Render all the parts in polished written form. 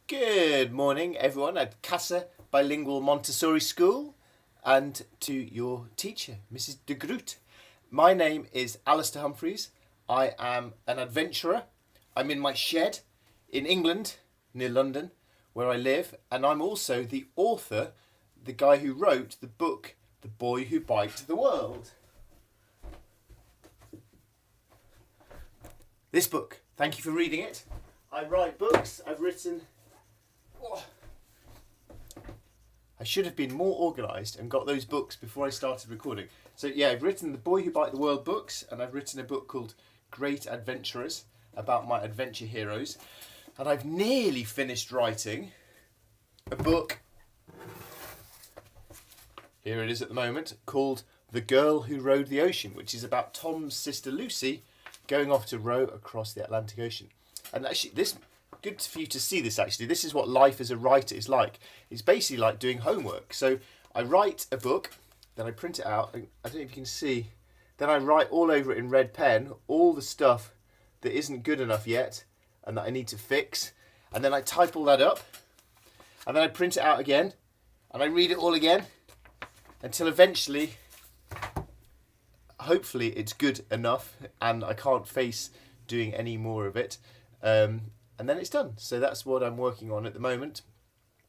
Good morning, everyone, at Casa Bilingual Montessori School, and to your teacher, Mrs. de Groot. My name is Alistair Humphreys. I am an adventurer. I'm in my shed in England, near London, where I live, and I'm also the author, the guy who wrote the book, The Boy Who Biked the World. This book, thank you for reading it. I write books. I've written. I should have been more organised and got those books before I started recording. So yeah, I've written The Boy Who Biked the World books, and I've written a book called Great Adventurers about my adventure heroes. And I've nearly finished writing a book, here it is at the moment, called The Girl Who Rowed the Ocean, which is about Tom's sister Lucy going off to row across the Atlantic Ocean. And actually, this good for you to see this actually. This is what life as a writer is like. It's basically like doing homework. So I write a book, then I print it out, and I don't know if you can see, then I write all over it in red pen all the stuff that isn't good enough yet and that I need to fix, and then I type all that up, and then I print it out again, and I read it all again until eventually, hopefully it's good enough and I can't face doing any more of it. And then it's done. So that's what I'm working on at the moment.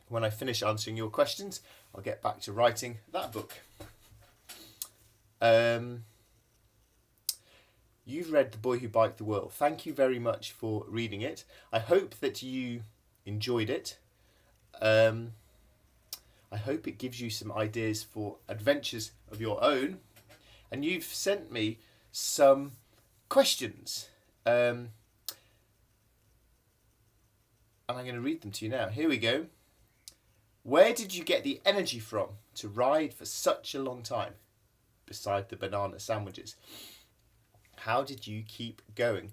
When I finish answering your questions, I'll get back to writing that book. You've read The Boy Who Biked the World. Thank you very much for reading it. I hope that you enjoyed it. I hope it gives you some ideas for adventures of your own. And you've sent me some questions. And I'm going to read them to you now. Here we go. Where did you get the energy from to ride for such a long time, beside the banana sandwiches? How did you keep going?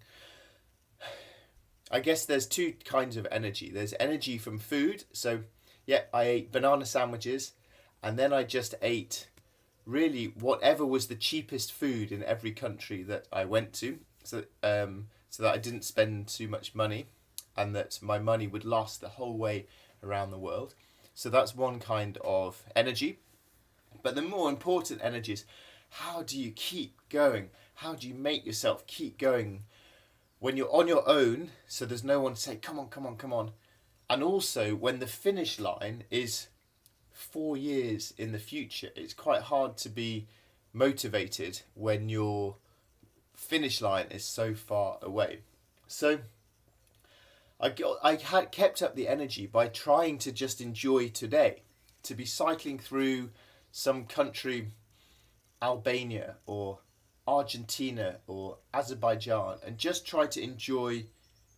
I guess there's two kinds of energy. There's energy from food. So, yeah, I ate banana sandwiches, and then I just ate really whatever was the cheapest food in every country that I went to, so that I didn't spend too much money, and that my money would last the whole way around the world. So that's one kind of energy. But the more important energy is, how do you keep going? How do you make yourself keep going when you're on your own, so there's no one to say, come on, come on, come on. And also when the finish line is 4 years in the future, it's quite hard to be motivated when your finish line is so far away. So I had kept up the energy by trying to just enjoy today, to be cycling through some country, Albania or Argentina or Azerbaijan, and just try to enjoy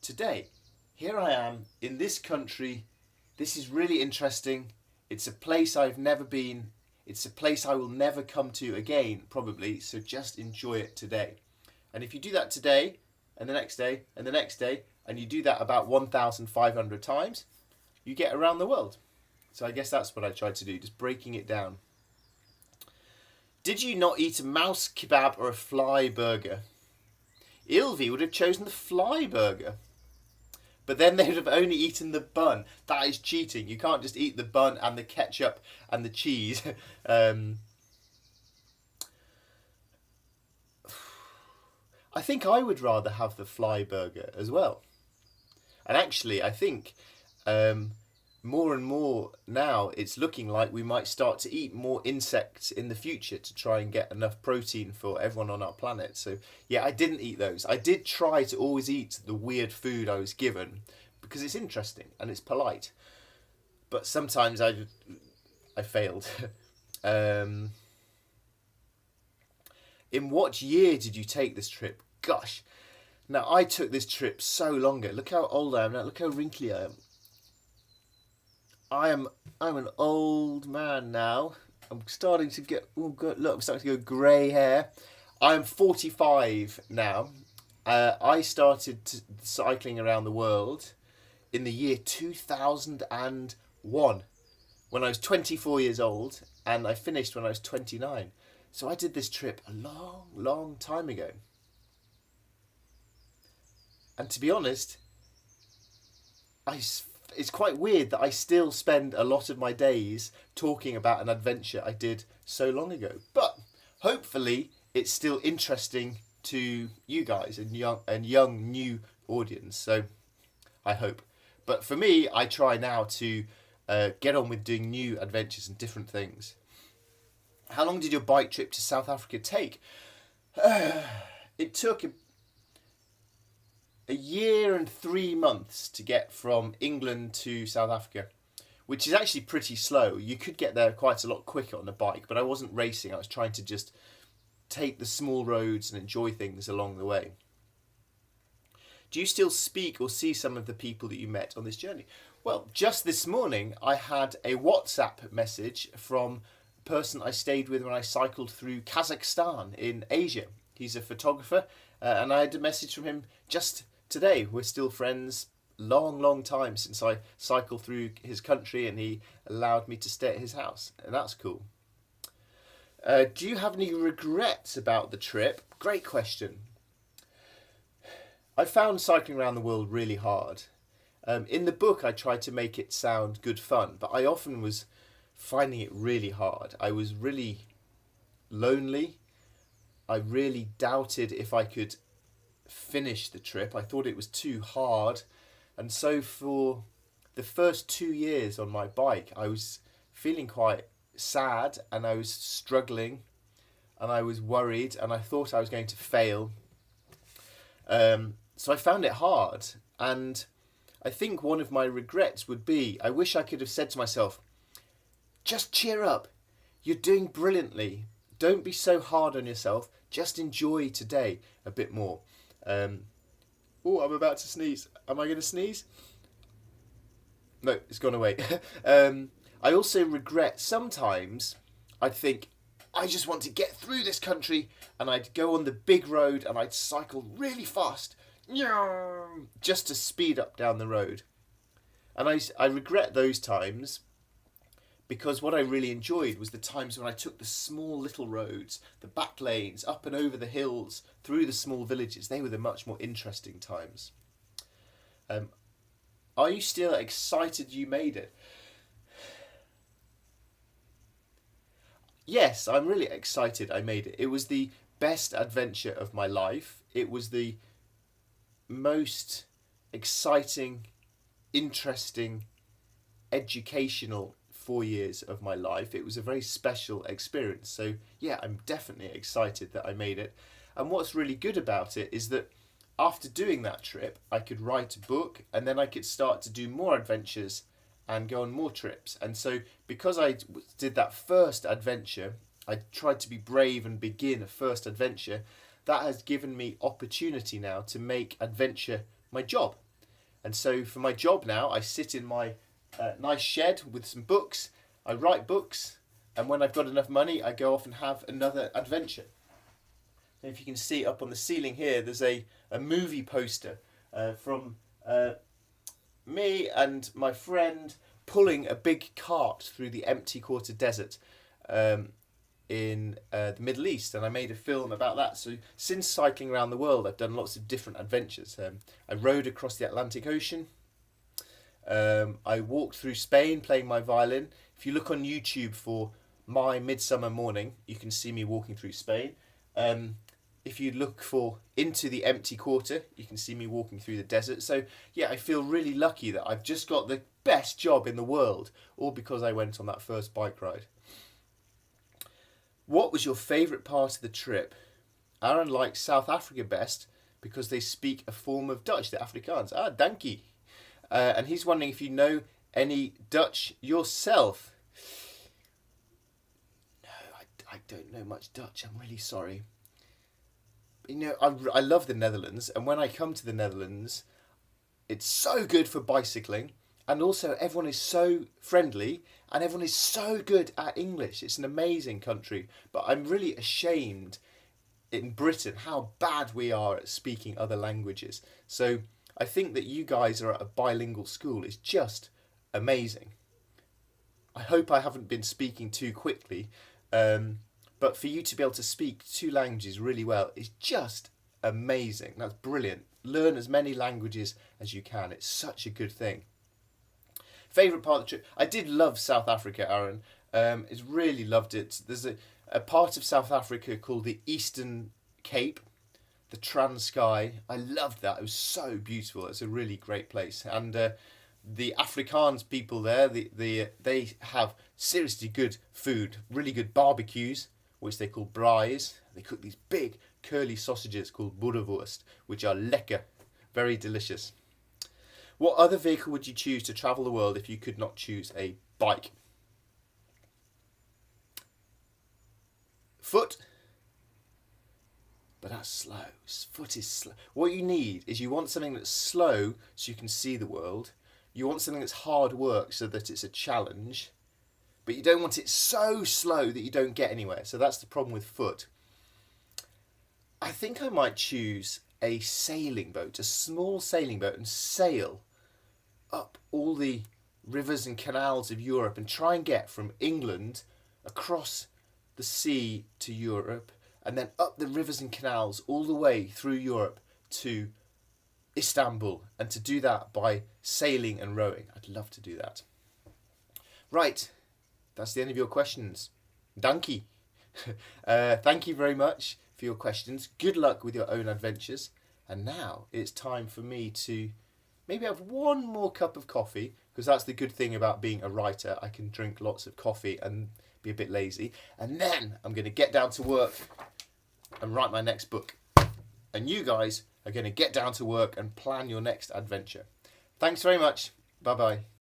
today. Here I am in this country. This is really interesting. It's a place I've never been. It's a place I will never come to again, probably. So just enjoy it today. And if you do that today, and the next day, and the next day, and you do that about 1,500 times, you get around the world. So I guess that's what I tried to do, just breaking it down. Did you not eat a mouse kebab or a fly burger? Ilvi would have chosen the fly burger. But then they would have only eaten the bun. That is cheating. You can't just eat the bun and the ketchup and the cheese. I think I would rather have the fly burger as well. And actually, I think more and more now it's looking like we might start to eat more insects in the future to try and get enough protein for everyone on our planet. So yeah, I didn't eat those. I did try to always eat the weird food I was given because it's interesting and it's polite. But sometimes I failed. In what year did you take this trip? Gosh. Now, I took this trip so long ago. Look how old I am now. Look how wrinkly I am. I'm an old man now. I'm starting to get... Oh, God, look, I'm starting to go grey hair. I'm 45 now. I started cycling around the world in the year 2001 when I was 24 years old, and I finished when I was 29. So I did this trip a long, long time ago. And to be honest, I it's quite weird that I still spend a lot of my days talking about an adventure I did so long ago. But hopefully it's still interesting to you guys and young new audience. So I hope. But for me, I try now to get on with doing new adventures and different things. How long did your bike trip to South Africa take? It took a year and 3 months to get from England to South Africa, which is actually pretty slow. You could get there quite a lot quicker on a bike, but I wasn't racing. I was trying to just take the small roads and enjoy things along the way. Do you still speak or see some of the people that you met on this journey? Well, just this morning I had a WhatsApp message from a person I stayed with when I cycled through Kazakhstan in Asia. He's a photographer, and I had a message from him just today. We're still friends. Long time since I cycled through his country, and he allowed me to stay at his house, and that's cool. Do you have any regrets about the trip? Great question. I found cycling around the world really hard. In the book, I tried to make it sound good fun, but I often was finding it really hard. I was really lonely. I really doubted if I could finish the trip. I thought it was too hard. And so for the first 2 years on my bike, I was feeling quite sad, and I was struggling, and I was worried, and I thought I was going to fail. So I found it hard, and I think one of my regrets would be, I wish I could have said to myself, just cheer up, you're doing brilliantly, don't be so hard on yourself, just enjoy today a bit more. I'm about to sneeze. Am I going to sneeze? No, it's gone away. I also regret sometimes I'd think, I just want to get through this country, and I'd go on the big road and I'd cycle really fast just to speed up down the road. And I regret those times, because what I really enjoyed was the times when I took the small little roads, the back lanes, up and over the hills, through the small villages. They were the much more interesting times. Are you still excited you made it? Yes, I'm really excited I made it. It was the best adventure of my life. It was the most exciting, interesting, educational 4 years of my life. It was a very special experience. So yeah, I'm definitely excited that I made it. And what's really good about it is that after doing that trip, I could write a book, and then I could start to do more adventures and go on more trips. And so because I did that first adventure, I tried to be brave and begin a first adventure, that has given me opportunity now to make adventure my job. And so for my job now, I sit in my nice shed with some books, I write books, and when I've got enough money, I go off and have another adventure. And if you can see up on the ceiling here, there's a movie poster from me and my friend pulling a big cart through the empty quarter desert in the Middle East, and I made a film about that. So since cycling around the world, I've done lots of different adventures. I rode across the Atlantic Ocean. I walked through Spain playing my violin. If you look on YouTube for My Midsummer Morning, you can see me walking through Spain. If you look for Into the Empty Quarter, you can see me walking through the desert. So yeah, I feel really lucky that I've just got the best job in the world, all because I went on that first bike ride. What was your favourite part of the trip? Aaron likes South Africa best because they speak a form of Dutch, the Afrikaans. Dankie. And he's wondering if you know any Dutch yourself. No, I don't know much Dutch. I'm really sorry. You know, I love the Netherlands, and when I come to the Netherlands, it's so good for bicycling, and also everyone is so friendly, and everyone is so good at English. It's an amazing country, but I'm really ashamed in Britain how bad we are at speaking other languages. So I think that you guys are at a bilingual school is just amazing. I hope I haven't been speaking too quickly, but for you to be able to speak 2 languages really well is just amazing. That's brilliant. Learn as many languages as you can. It's such a good thing. Favourite part of the trip? I did love South Africa, Aaron. It's really loved it. There's a part of South Africa called the Eastern Cape, the Transkei. I loved that. It was so beautiful. It's a really great place. And the Afrikaans people there, they have seriously good food, really good barbecues, which they call braais. They cook these big curly sausages called boerewurst, which are lekker, very delicious. What other vehicle would you choose to travel the world if you could not choose a bike? Foot? But that's slow. Foot is slow. What you need is you want something that's slow so you can see the world. You want something that's hard work so that it's a challenge. But you don't want it so slow that you don't get anywhere. So that's the problem with foot. I think I might choose a sailing boat, a small sailing boat, and sail up all the rivers and canals of Europe and try and get from England across the sea to Europe and then up the rivers and canals all the way through Europe to Istanbul, and to do that by sailing and rowing. I'd love to do that. Right, that's the end of your questions. Dankie. Thank you very much for your questions. Good luck with your own adventures. And now it's time for me to maybe have one more cup of coffee, because that's the good thing about being a writer. I can drink lots of coffee and be a bit lazy. And then I'm going to get down to work and write my next book. And you guys are going to get down to work and plan your next adventure. Thanks very much. Bye-bye.